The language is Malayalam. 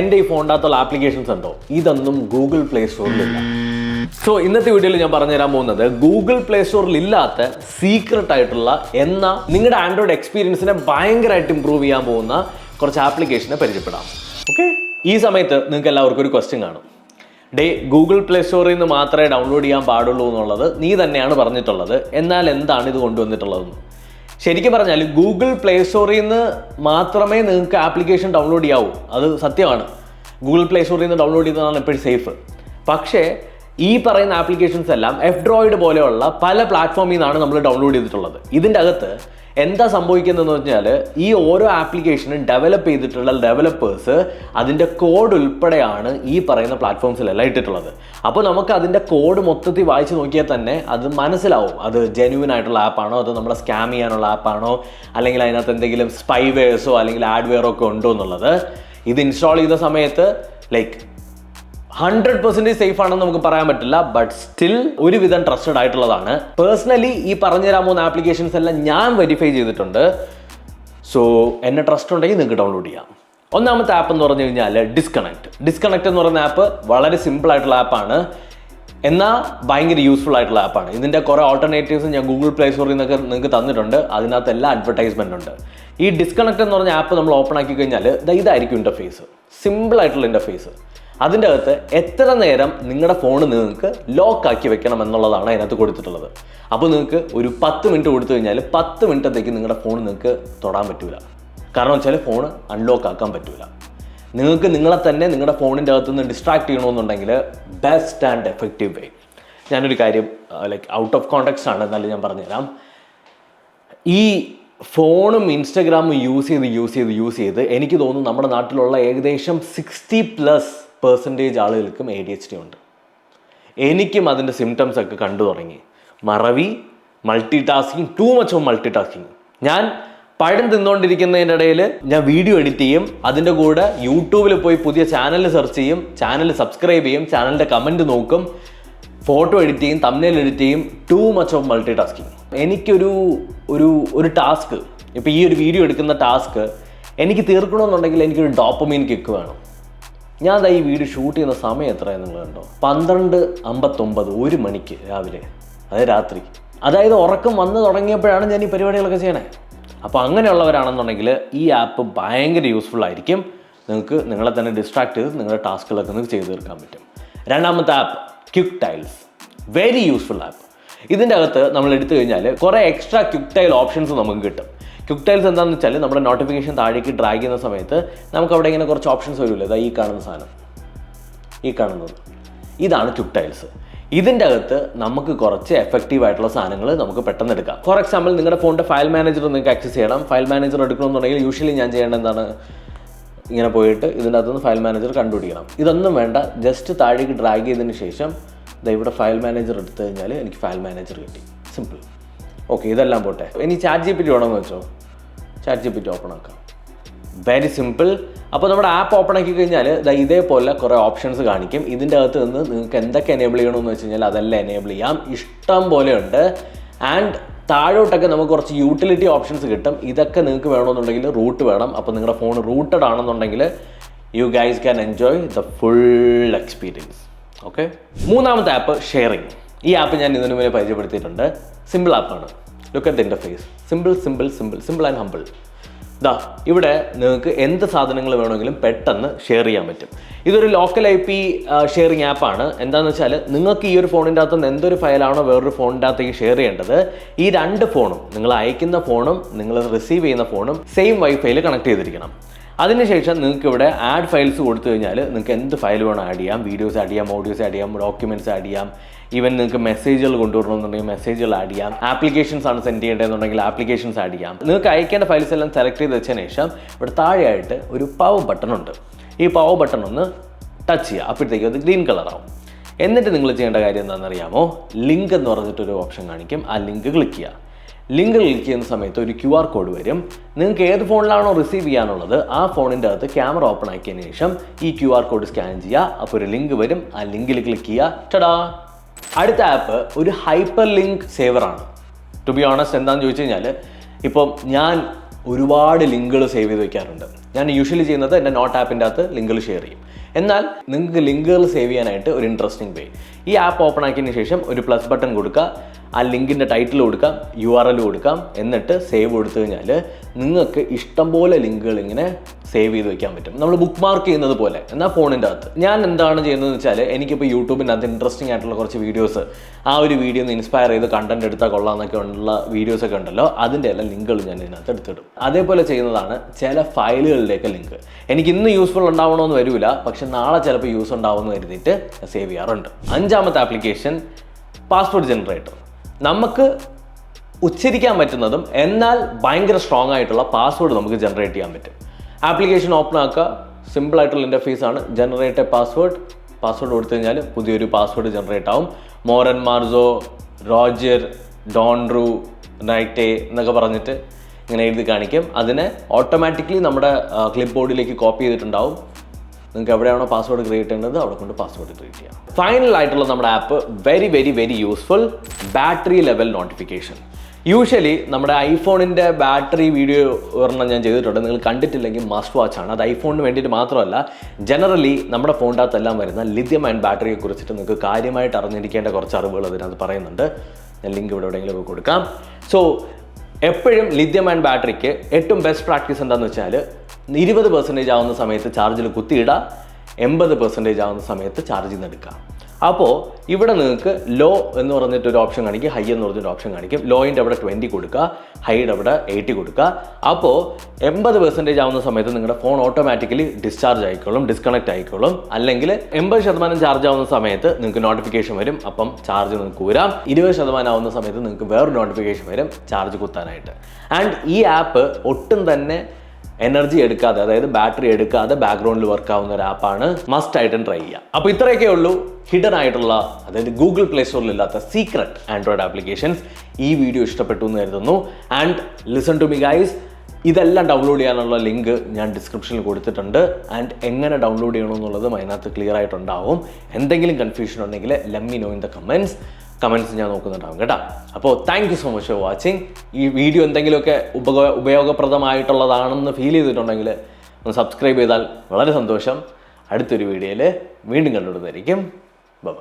എൻ്റെ ഈ ഫോണിൻ്റെ അകത്തുള്ള ആപ്ലിക്കേഷൻസ് ഉണ്ടോ, ഇതൊന്നും ഗൂഗിൾ പ്ലേ സ്റ്റോറിലില്ല. സോ ഇന്നത്തെ വീഡിയോയിൽ ഞാൻ പറഞ്ഞു തരാൻ പോകുന്നത് ഗൂഗിൾ പ്ലേ സ്റ്റോറിൽ ഇല്ലാത്ത സീക്രട്ട് ആയിട്ടുള്ള എന്നാൽ നിങ്ങളുടെ ആൻഡ്രോയിഡ് എക്സ്പീരിയൻസിനെ ഭയങ്കരമായിട്ട് ഇമ്പ്രൂവ് ചെയ്യാൻ പോകുന്ന കുറച്ച് ആപ്ലിക്കേഷനെ പരിചയപ്പെടാം. ഓക്കെ, ഈ സമയത്ത് നിങ്ങൾക്ക് എല്ലാവർക്കും ഒരു ക്വസ്റ്റ്യൻ കാണും. ഗൂഗിൾ പ്ലേ സ്റ്റോറിൽ നിന്ന് മാത്രമേ ഡൗൺലോഡ് ചെയ്യാൻ പാടുള്ളൂ എന്നുള്ളത് നീ തന്നെയാണ് പറഞ്ഞിട്ടുള്ളത്, എന്നാൽ എന്താണ് ഇത് കൊണ്ടുവന്നിട്ടുള്ളതെന്ന്. ശരിക്കും പറഞ്ഞാൽ ഗൂഗിൾ പ്ലേ സ്റ്റോറിൽ നിന്ന് മാത്രമേ നിങ്ങൾക്ക് ആപ്ലിക്കേഷൻ ഡൗൺലോഡ് ചെയ്യാവൂ, അത് സത്യമാണ്. ഗൂഗിൾ പ്ലേ സ്റ്റോറിൽ നിന്ന് ഡൗൺലോഡ് ചെയ്യുന്നതാണ് എപ്പോഴും സേഫ്. പക്ഷേ ഈ പറയുന്ന ആപ്ലിക്കേഷൻസ് എല്ലാം F-Droid പോലെയുള്ള പല പ്ലാറ്റ്ഫോമിൽ നിന്നാണ് നമ്മൾ ഡൗൺലോഡ് ചെയ്തിട്ടുള്ളത്. ഇതിൻ്റെ അകത്ത് എന്താ സംഭവിക്കുന്നതെന്ന് വെച്ചാൽ ഈ ഓരോ ആപ്ലിക്കേഷനും ഡെവലപ്പ് ചെയ്തിട്ടുള്ള ഡെവലപ്പേഴ്സ് അതിൻ്റെ കോഡ് ഉൾപ്പെടെയാണ് ഈ പറയുന്ന പ്ലാറ്റ്ഫോംസിലെല്ലാം ഇട്ടിട്ടുള്ളത്. അപ്പോൾ നമുക്ക് അതിൻ്റെ കോഡ് മൊത്തത്തിൽ വായിച്ച് നോക്കിയാൽ തന്നെ അത് മനസ്സിലാവും അത് ജെന്യുവൻ ആയിട്ടുള്ള ആപ്പാണോ, അത് നമ്മളെ സ്കാം ചെയ്യാനുള്ള ആപ്പാണോ, അല്ലെങ്കിൽ അതിനകത്ത് എന്തെങ്കിലും സ്പൈവെയർസോ അല്ലെങ്കിൽ ആഡ്വെയറോ ഒക്കെ ഉണ്ടോ എന്നുള്ളത്. ഇത് ഇൻസ്റ്റാൾ ചെയ്ത സമയത്ത് 100% സേഫ് ആണെന്ന് നമുക്ക് പറയാൻ പറ്റില്ല, ബട്ട് സ്റ്റിൽ ഒരുവിധം ട്രസ്റ്റഡ് ആയിട്ടുള്ളതാണ്. പേഴ്സണലി ഈ പറഞ്ഞുതരാൻ പോകുന്ന ആപ്ലിക്കേഷൻസ് എല്ലാം ഞാൻ വെരിഫൈ ചെയ്തിട്ടുണ്ട്. സോ എന്നെ ട്രസ്റ്റ് ഉണ്ടെങ്കിൽ നിങ്ങൾക്ക് ഡൗൺലോഡ് ചെയ്യാം. ഒന്നാമത്തെ ആപ്പ് എന്ന് പറഞ്ഞു കഴിഞ്ഞാൽ ഡിസ്കണക്ട് എന്ന് പറയുന്ന ആപ്പ് വളരെ സിമ്പിൾ ആയിട്ടുള്ള ആപ്പാണ്, എന്നാൽ ഭയങ്കര യൂസ്ഫുൾ ആയിട്ടുള്ള ആപ്പാണ്. ഇതിൻ്റെ കുറേ ഓൾട്ടർനേറ്റീവ്സ് ഞാൻ ഗൂഗിൾ പ്ലേ സ്റ്റോറിൽ നിന്നൊക്കെ നിങ്ങൾക്ക് തന്നിട്ടുണ്ട്, അതിനകത്ത് എല്ലാ അഡ്വർടൈസ്മെൻ്റ് ഉണ്ട്. ഈ ഡിസ്കണക്ട് എന്ന് പറഞ്ഞ ആപ്പ് നമ്മൾ ഓപ്പൺ ആക്കി കഴിഞ്ഞാൽ ഇതായിരിക്കും ഇൻ്റർഫേസ്, സിമ്പിൾ ആയിട്ടുള്ള ഇൻ്റർഫേസ്. അതിൻ്റെ അകത്ത് എത്ര നേരം നിങ്ങളുടെ ഫോൺ നിങ്ങൾക്ക് ലോക്ക് ആക്കി വെക്കണം എന്നുള്ളതാണ് അതിനകത്ത് കൊടുത്തിട്ടുള്ളത്. അപ്പോൾ നിങ്ങൾക്ക് ഒരു 10 മിനിറ്റ് കൊടുത്തു കഴിഞ്ഞാൽ 10 മിനിറ്റത്തേക്ക് നിങ്ങളുടെ ഫോൺ നിങ്ങൾക്ക് തൊടാൻ പറ്റില്ല. കാരണം വെച്ചാൽ ഫോൺ അൺലോക്ക് ആക്കാൻ പറ്റില്ല. നിങ്ങൾക്ക് നിങ്ങളെ തന്നെ നിങ്ങളുടെ ഫോണിൻ്റെ അകത്ത് നിന്ന് ഡിസ്ട്രാക്ട് ചെയ്യണമെന്നുണ്ടെങ്കിൽ ബെസ്റ്റ് ആൻഡ് എഫക്റ്റീവ് വേ, ഞാനൊരു കാര്യം ഔട്ട് ഓഫ് കോണ്ടെക്സ്റ്റ് ആണ് എന്നാലും ഞാൻ പറഞ്ഞുതരാം. ഈ ഫോണും ഇൻസ്റ്റഗ്രാമും യൂസ് ചെയ്ത് എനിക്ക് തോന്നുന്നു നമ്മുടെ നാട്ടിലുള്ള ഏകദേശം 60+ ആളുകൾക്കും ADHD ഉണ്ട്. എനിക്കും അതിൻ്റെ സിംറ്റംസ് ഒക്കെ കണ്ടു തുടങ്ങി. മറവി, മൾട്ടി ടാസ്കിങ്. ഞാൻ പഴം തിന്നുകൊണ്ടിരിക്കുന്നതിൻ്റെ ഇടയിൽ ഞാൻ വീഡിയോ എഡിറ്റ് ചെയ്യും, അതിൻ്റെ കൂടെ യൂട്യൂബിൽ പോയി പുതിയ ചാനൽ സെർച്ച് ചെയ്യും, ചാനൽ സബ്സ്ക്രൈബ് ചെയ്യും, ചാനലിൻ്റെ കമൻറ്റ് നോക്കും, ഫോട്ടോ എഡിറ്റ് ചെയ്യും, തംബ്നെയിൽ എഡിറ്റ് ചെയ്യും. Too much of multi tasking. എനിക്കൊരു ഒരു ടാസ്ക്, ഇപ്പോൾ ഈ ഒരു വീഡിയോ എടുക്കുന്ന ടാസ്ക് എനിക്ക് തീർക്കണമെന്നുണ്ടെങ്കിൽ എനിക്കൊരു ഡോപ്പമൈൻ കിക്ക് വേണം. ഞാൻ ഈ വീഡിയോ ഷൂട്ട് ചെയ്യുന്ന സമയം എത്രയാണ് നിങ്ങൾ കണ്ടോ? 12:59, 1 മണിക്ക് രാവിലെ, അതായത് രാത്രി. അതായത് ഉറക്കം വന്ന് തുടങ്ങിയപ്പോഴാണ് ഞാൻ ഈ പരിപാടികളൊക്കെ ചെയ്യണേ. അപ്പോൾ അങ്ങനെയുള്ളവരാണെന്നുണ്ടെങ്കിൽ ഈ ആപ്പ് ഭയങ്കര യൂസ്ഫുൾ ആയിരിക്കും. നിങ്ങൾക്ക് നിങ്ങളെ തന്നെ ഡിസ്ട്രാക്ട് ചെയ്ത് നിങ്ങളുടെ ടാസ്കുകളൊക്കെ നിങ്ങൾക്ക് ചെയ്ത് തീർക്കാൻ പറ്റും. രണ്ടാമത്തെ app quick tiles, very useful app. ഇതിൻ്റെ അകത്ത് നമ്മൾ എടുത്തു കഴിഞ്ഞാൽ കുറേ എക്സ്ട്രാ ക്വിക്ക് ടൈൽ ഓപ്ഷൻസ് നമുക്ക് കിട്ടും. ക്വിക്ക് ടൈൽസ് എന്താണെന്ന് വെച്ചാൽ നമ്മുടെ നോട്ടിഫിക്കേഷൻ താഴേക്ക് ഡ്രാഗ് ചെയ്യുന്ന സമയത്ത് നമുക്ക് അവിടെ ഇങ്ങനെ കുറച്ച് ഓപ്ഷൻസ് വരുമല്ലോ. ഇതാ ഈ കാണുന്ന സാധനം, ഈ കാണുന്നത്, ഇതാണ് ക്വിക്ക് ടൈൽസ്. ഇതിൻ്റെ അകത്ത് നമുക്ക് കുറച്ച് എഫക്റ്റീവ് ആയിട്ടുള്ള സാധനങ്ങൾ നമുക്ക് പെട്ടെന്ന് എടുക്കാം. ഫോർ എക്സാമ്പിൾ നിങ്ങളുടെ ഫോണിൻ്റെ ഫയൽ മാനേജർ നിങ്ങൾക്ക് ആക്സസ് ചെയ്യണം. ഫയൽ മാനേജർ എടുക്കണമെന്നുണ്ടെങ്കിൽ യൂഷ്വലി ഞാൻ ചെയ്യേണ്ടത് എന്താണ്, ഇങ്ങനെ പോയിട്ട് ഇതിൻ്റെ അകത്തുനിന്ന് ഫയൽ മാനേജർ കണ്ടുപിടിക്കണം. ഇതൊന്നും വേണ്ട, ജസ്റ്റ് താഴേക്ക് ഡ്രാഗ് ചെയ്തതിന് ശേഷം ഇവിടെ ഫയൽ മാനേജർ എടുത്തു കഴിഞ്ഞാൽ എനിക്ക് ഫയൽ മാനേജർ കിട്ടി. സിമ്പിൾ. ഓക്കെ, ഇതെല്ലാം പോട്ടെ. ഇനി ChatGPT വേണമെന്ന് വെച്ചോ, ChatGPT ഓപ്പൺ ആക്കാം. Very simple. അപ്പോൾ നമ്മുടെ ആപ്പ് ഓപ്പൺ ആക്കി കഴിഞ്ഞാൽ ഇതേപോലെ കുറേ ഓപ്ഷൻസ് കാണിക്കും. ഇതിൻ്റെ അകത്ത് നിന്ന് നിങ്ങൾക്ക് എന്തൊക്കെ എനേബിൾ ചെയ്യണമെന്ന് വെച്ച് കഴിഞ്ഞാൽ അതെല്ലാം എനേബിൾ ചെയ്യാം. ഇഷ്ടം പോലെ ഉണ്ട്. ആൻഡ് താഴോട്ടൊക്കെ നമുക്ക് കുറച്ച് യൂട്ടിലിറ്റി ഓപ്ഷൻസ് കിട്ടും. ഇതൊക്കെ നിങ്ങൾക്ക് വേണമെന്നുണ്ടെങ്കിൽ റൂട്ട് വേണം. അപ്പോൾ നിങ്ങളുടെ ഫോൺ റൂട്ടഡ് ആണെന്നുണ്ടെങ്കിൽ you guys can enjoy the full experience. Okay, മൂന്നാമത്തെ ആപ്പ് ഷെയറിങ്. ഈ ആപ്പ് ഞാൻ ഇതിനു മുന്നേ പരിചയപ്പെടുത്തിയിട്ടുണ്ട്. സിമ്പിൾ ആപ്പാണ്. Look at the interface. Simple and humble. ഇവിടെ നിങ്ങൾക്ക് എന്ത് സാധനങ്ങൾ വേണമെങ്കിലും പെട്ടെന്ന് ഷെയർ ചെയ്യാൻ പറ്റും. ഇതൊരു ലോക്കൽ IP ഷെയറിങ് ആപ്പാണ്. എന്താണെന്ന് വെച്ചാൽ നിങ്ങൾക്ക് ഈ ഒരു ഫോണിൻ്റെ അകത്ത് നിന്ന് എന്തൊരു ഫയലാണോ വേറൊരു ഫോണിൻ്റെ അകത്തേക്ക് ഷെയർ ചെയ്യേണ്ടത്, ഈ 2 ഫോണും, നിങ്ങൾ അയക്കുന്ന ഫോണും നിങ്ങൾ റിസീവ് ചെയ്യുന്ന ഫോണും സെയിം വൈഫൈയിൽ കണക്ട് ചെയ്തിരിക്കണം. അതിനുശേഷം നിങ്ങൾക്ക് ഇവിടെ ആഡ് ഫയൽസ് കൊടുത്തു കഴിഞ്ഞാൽ നിങ്ങൾക്ക് എന്ത് ഫയൽ വേണം ആഡ് ചെയ്യാം. വീഡിയോസ് ആഡ് ചെയ്യാം, ഓഡിയോസ് ആഡ് ചെയ്യാം, ഡോക്യുമെൻറ്റ്സ് ആഡ് ചെയ്യാം. ഈവൻ നിങ്ങൾക്ക് മെസ്സേജുകൾ കൊണ്ടുവരണമെന്നുണ്ടെങ്കിൽ മെസ്സേജുകൾ ആഡ് ചെയ്യാം. ആപ്ലിക്കേഷൻസ് ആണ് സെൻഡ് ചെയ്യേണ്ടതെന്നുണ്ടെങ്കിൽ ആപ്ലിക്കേഷൻസ് ആഡ് ചെയ്യാം. നിങ്ങൾക്ക് അയക്കേണ്ട ഫയൽസ് എല്ലാം സെലക്ട് ചെയ്ത് വെച്ചതിന് ശേഷം ഇവിടെ താഴെയായിട്ട് ഒരു പവർ ബട്ടൺ ഉണ്ട്. ഈ പവർ ബട്ടൺ ഒന്ന് ടച്ച് ചെയ്യുക, അപ്പോഴത്തേക്കും അത് ഗ്രീൻ കളറാവും. എന്നിട്ട് നിങ്ങൾ ചെയ്യേണ്ട കാര്യം എന്താണെന്നറിയാമോ? ലിങ്ക് എന്ന് പറഞ്ഞിട്ടൊരു ഓപ്ഷൻ കാണിക്കും. ആ ലിങ്ക് ക്ലിക്ക് ചെയ്യുക. ലിങ്ക് ക്ലിക്ക് ചെയ്യുന്ന സമയത്ത് ഒരു QR കോഡ് വരും. നിങ്ങൾക്ക് ഏത് ഫോണിലാണോ റിസീവ് ചെയ്യാനുള്ളത് ആ ഫോണിൻ്റെ അകത്ത് ക്യാമറ ഓപ്പൺ ആക്കിയതിന് ശേഷം ഈ QR കോഡ് സ്കാൻ ചെയ്യുക. അപ്പോൾ ഒരു ലിങ്ക് വരും. ആ ലിങ്കിൽ ക്ലിക്ക് ചെയ്യുക. ടടാ! അടുത്ത ആപ്പ് ഒരു ഹൈപ്പർ ലിങ്ക് സേവറാണ്. ടു ബി ഓണസ്റ്റ് എന്താണെന്ന് ചോദിച്ചു കഴിഞ്ഞാൽ, ഇപ്പം ഞാൻ ഒരുപാട് ലിങ്കുകൾ സേവ് ചെയ്ത് വയ്ക്കാറുണ്ട്. ഞാൻ യൂഷ്വലി ചെയ്യുന്നത് എൻ്റെ നോട്ട് ആപ്പിൻ്റെ അകത്ത് ലിങ്കുകൾ ഷെയർ ചെയ്യും. എന്നാൽ നിങ്ങൾക്ക് ലിങ്കുകൾ സേവ് ചെയ്യാനായിട്ട് ഒരു ഇൻട്രസ്റ്റിംഗ് വേ, ഈ ആപ്പ് ഓപ്പൺ ആക്കിയതിന് ശേഷം ഒരു പ്ലസ് ബട്ടൺ കൊടുക്കുക, ആ ലിങ്കിൻ്റെ ടൈറ്റിൽ കൊടുക്കാം, URL കൊടുക്കാം, എന്നിട്ട് സേവ് കൊടുത്തു കഴിഞ്ഞാൽ നിങ്ങൾക്ക് ഇഷ്ടംപോലെ ലിങ്കുകൾ ഇങ്ങനെ സേവ് ചെയ്ത് വെക്കാൻ പറ്റും. നമ്മൾ ബുക്ക് മാർക്ക് ചെയ്യുന്നത് പോലെ, എന്നാൽ ഫോണിൻ്റെ അകത്ത്. ഞാൻ എന്താണ് ചെയ്യുന്നതെന്ന് വെച്ചാൽ എനിക്കിപ്പോൾ യൂട്യൂബിൻ്റെ അകത്ത് ഇൻട്രസ്റ്റിംഗ് ആയിട്ടുള്ള കുറച്ച് വീഡിയോസ്, ആ ഒരു വീഡിയോ ഒന്ന് ഇൻസ്പയർ ചെയ്ത് കണ്ടന്റ് എടുത്താൽ കൊള്ളാമെന്നൊക്കെ ഉള്ള വീഡിയോസൊക്കെ ഉണ്ടല്ലോ, അതിൻ്റെ എല്ലാം ലിങ്കുകൾ ഞാൻ ഇതിനകത്ത് എടുത്തിടും. അതേപോലെ ചെയ്യുന്നതാണ് ചില ഫയലുകളിലേക്ക് ലിങ്ക്. എനിക്ക് ഇന്ന് യൂസ്ഫുൾ ഉണ്ടാവണമെന്ന് വരില്ല, പക്ഷെ നാളെ ചിലപ്പോൾ യൂസ് ഉണ്ടാവുമെന്ന് കരുതിയിട്ട് സേവ് ചെയ്യാറുണ്ട്. 5ാമത്തെ ആപ്ലിക്കേഷൻ പാസ്വേഡ് ജനറേറ്റർ. നമുക്ക് ഉച്ചരിക്കാൻ പറ്റുന്നതും എന്നാൽ ഭയങ്കര സ്ട്രോങ് ആയിട്ടുള്ള പാസ്വേഡ് നമുക്ക് ജനറേറ്റ് ചെയ്യാൻ പറ്റും. ആപ്ലിക്കേഷൻ ഓപ്പൺ ആക്കുക, സിമ്പിളായിട്ടുള്ള ഇൻ്റർഫേസ് ആണ്. ജനറേറ്റ് എ പാസ്വേഡ് കൊടുത്തു കഴിഞ്ഞാൽ പുതിയൊരു പാസ്വേഡ് ജനറേറ്റ് ആവും. മോറൻ മാർസോ, റോജർ, ഡോൺറു, നൈറ്റെ എന്നൊക്കെ പറഞ്ഞിട്ട് ഇങ്ങനെ എഴുതി കാണിക്കും. അതിനെ ഓട്ടോമാറ്റിക്കലി നമ്മുടെ ക്ലിപ്പ് ബോർഡിലേക്ക് കോപ്പി ചെയ്തിട്ടുണ്ടാവും. നിങ്ങൾക്ക് എവിടെയാണോ പാസ്വേഡ് ക്രിയേറ്റ് ചെയ്യേണ്ടത് അവിടെ കൊണ്ട് പാസ്വേഡ് ക്രിയേറ്റ് ചെയ്യാം. ഫൈനൽ ആയിട്ടുള്ള നമ്മുടെ app very very very useful, battery level notification. Usually നമ്മുടെ ഐഫോണിൻ്റെ ബാറ്ററി വീഡിയോ ഒരെണ്ണം ഞാൻ ചെയ്തിട്ടുണ്ട്, നിങ്ങൾ കണ്ടിട്ടില്ലെങ്കിൽ മസ്റ്റ് വാച്ച് ആണ്. അത് ഐഫോണിന് വേണ്ടിയിട്ട് മാത്രമല്ല, ജനറലി നമ്മുടെ ഫോണിൻ്റെ അകത്തെല്ലാം വരുന്ന ലിഥിയം അയൺ ബാറ്ററിയെ കുറിച്ചിട്ട് നിങ്ങൾക്ക് കാര്യമായിട്ട് അറിഞ്ഞിരിക്കേണ്ട കുറച്ച് അറിവുകൾ അതിനകത്ത് പറയുന്നുണ്ട്. ഞാൻ ലിങ്ക് ഇവിടെ എവിടെയെങ്കിലും കൊടുക്കാം. സോ എപ്പോഴും ലിഥിയം അയൺ ബാറ്ററിക്ക് ഏറ്റവും ബെസ്റ്റ് പ്രാക്ടീസ് എന്താണെന്ന് വെച്ചാൽ 20% ആവുന്ന സമയത്ത് ചാർജിൽ കുത്തിയിടുക, 80% ആവുന്ന സമയത്ത് ചാർജിൽ നിന്ന് എടുക്കുക. അപ്പോൾ ഇവിടെ നിങ്ങൾക്ക് ലോ എന്ന് പറഞ്ഞിട്ടൊരു ഓപ്ഷൻ കാണിക്കും, ഹൈ എന്ന് പറഞ്ഞൊരു ഓപ്ഷൻ കാണിക്കും. ലോയിൻ്റെ അവിടെ 20 കൊടുക്കുക, ഹൈയുടെ അവിടെ 80 കൊടുക്കുക. അപ്പോൾ 80% ആവുന്ന സമയത്ത് നിങ്ങളുടെ ഫോൺ ഓട്ടോമാറ്റിക്കലി ഡിസ്ചാർജ് ആയിക്കോളും, ഡിസ്കണക്ട് ആയിക്കോളും. അല്ലെങ്കിൽ 80% ചാർജ് ആവുന്ന സമയത്ത് നിങ്ങൾക്ക് നോട്ടിഫിക്കേഷൻ വരും, അപ്പം ചാർജ് നിങ്ങൾക്ക് ഊരാം. 20% ആവുന്ന സമയത്ത് നിങ്ങൾക്ക് വേറൊരു നോട്ടിഫിക്കേഷൻ വരും ചാർജ് കുത്താനായിട്ട്. ആൻഡ് ഈ ആപ്പ് ഒട്ടും തന്നെ എനർജി എടുക്കാതെ, അതായത് ബാറ്ററി എടുക്കാതെ ബാക്ക്ഗ്രൗണ്ടിൽ വർക്ക് ആവുന്ന ഒരു ആപ്പാണ്. മസ്റ്റ് ആയിട്ടും ട്രൈ ചെയ്യുക. അപ്പോൾ ഇത്രയൊക്കെ ഉള്ളൂ ഹിഡൻ ആയിട്ടുള്ള, അതായത് ഗൂഗിൾ പ്ലേ സ്റ്റോറിൽ ഇല്ലാത്ത സീക്രട്ട് ആൻഡ്രോയിഡ് ആപ്ലിക്കേഷൻസ്. ഈ വീഡിയോ ഇഷ്ടപ്പെട്ടു എന്ന് കരുതുന്നു. And listen to me guys, ഇതെല്ലാം ഡൗൺലോഡ് ചെയ്യാനുള്ള ലിങ്ക് ഞാൻ ഡിസ്ക്രിപ്ഷനിൽ കൊടുത്തിട്ടുണ്ട്. ആൻഡ് എങ്ങനെ ഡൗൺലോഡ് ചെയ്യണമെന്നുള്ളതും അതിനകത്ത് ക്ലിയർ ആയിട്ടുണ്ടാവും. എന്തെങ്കിലും കൺഫ്യൂഷൻ ഉണ്ടെങ്കിൽ let me know in the comments ഞാൻ നോക്കുന്നുണ്ടാവും കേട്ടോ. അപ്പോൾ thank you so much for watching. ഈ വീഡിയോ എന്തെങ്കിലുമൊക്കെ ഉപയോഗപ്രദമായിട്ടുള്ളതാണെന്ന് ഫീൽ ചെയ്തിട്ടുണ്ടെങ്കിൽ ഒന്ന് സബ്സ്ക്രൈബ് ചെയ്താൽ വളരെ സന്തോഷം. അടുത്തൊരു വീഡിയോയിൽ വീണ്ടും കണ്ടുപിടുന്നതായിരിക്കും. ബൈ.